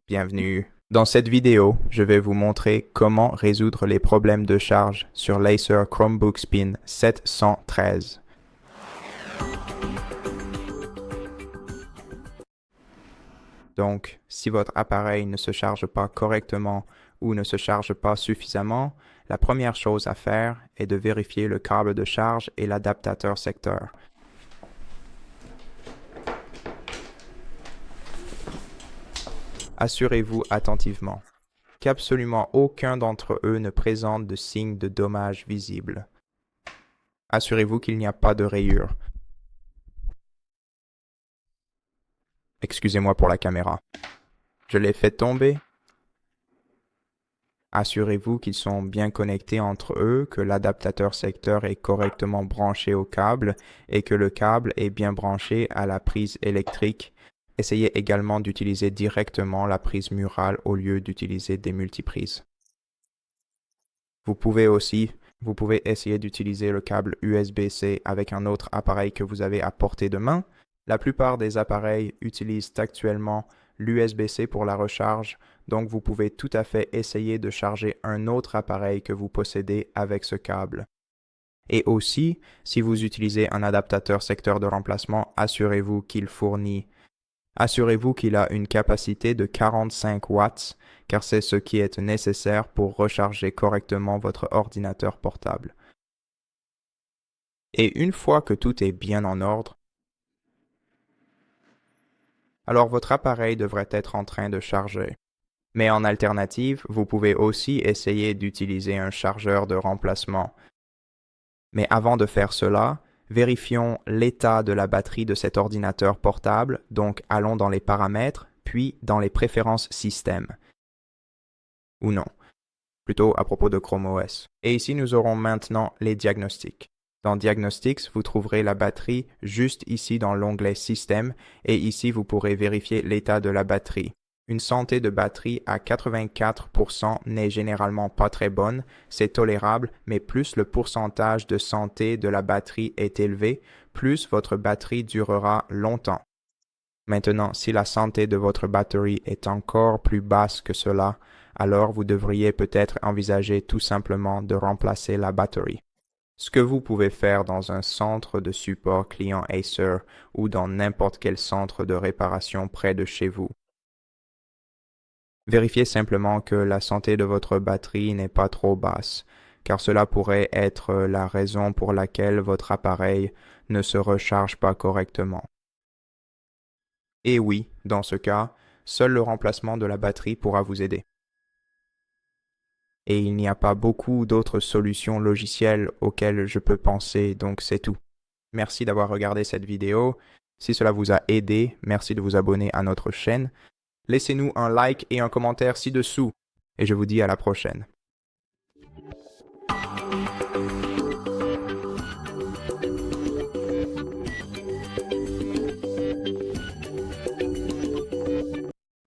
Bienvenue. Dans cette vidéo, je vais vous montrer comment résoudre les problèmes de charge sur l'Acer Chromebook Spin 713. Donc, si votre appareil ne se charge pas correctement ou ne se charge pas suffisamment, la première chose à faire est de vérifier le câble de charge et l'adaptateur secteur. Assurez-vous attentivement qu'absolument aucun d'entre eux ne présente de signes de dommages visibles. Assurez-vous qu'il n'y a pas de rayures. Excusez-moi pour la caméra. Je l'ai fait tomber. Assurez-vous qu'ils sont bien connectés entre eux, que l'adaptateur secteur est correctement branché au câble et que le câble est bien branché à la prise électrique. Essayez également d'utiliser directement la prise murale au lieu d'utiliser des multiprises. Vous pouvez essayer d'utiliser le câble USB-C avec un autre appareil que vous avez à portée de main. La plupart des appareils utilisent actuellement l'USB-C pour la recharge, donc vous pouvez tout à fait essayer de charger un autre appareil que vous possédez avec ce câble. Et aussi, si vous utilisez un adaptateur secteur de remplacement, assurez-vous qu'il a une capacité de 45 watts, car c'est ce qui est nécessaire pour recharger correctement votre ordinateur portable. Et une fois que tout est bien en ordre, alors votre appareil devrait être en train de charger. Mais en alternative, vous pouvez aussi essayer d'utiliser un chargeur de remplacement. Mais avant de faire cela, vérifions l'état de la batterie de cet ordinateur portable, donc allons dans les paramètres, puis dans les préférences système. Ou non, plutôt à propos de Chrome OS. Et ici, nous aurons maintenant les diagnostics. Dans Diagnostics, vous trouverez la batterie juste ici dans l'onglet Système et ici vous pourrez vérifier l'état de la batterie. Une santé de batterie à 84% n'est généralement pas très bonne, c'est tolérable, mais plus le pourcentage de santé de la batterie est élevé, plus votre batterie durera longtemps. Maintenant, si la santé de votre batterie est encore plus basse que cela, alors vous devriez peut-être envisager tout simplement de remplacer la batterie. Ce que vous pouvez faire dans un centre de support client Acer ou dans n'importe quel centre de réparation près de chez vous. Vérifiez simplement que la santé de votre batterie n'est pas trop basse, car cela pourrait être la raison pour laquelle votre appareil ne se recharge pas correctement. Et oui, dans ce cas, seul le remplacement de la batterie pourra vous aider. Et il n'y a pas beaucoup d'autres solutions logicielles auxquelles je peux penser, donc c'est tout. Merci d'avoir regardé cette vidéo. Si cela vous a aidé, merci de vous abonner à notre chaîne. Laissez-nous un like et un commentaire ci-dessous. Et je vous dis à la prochaine.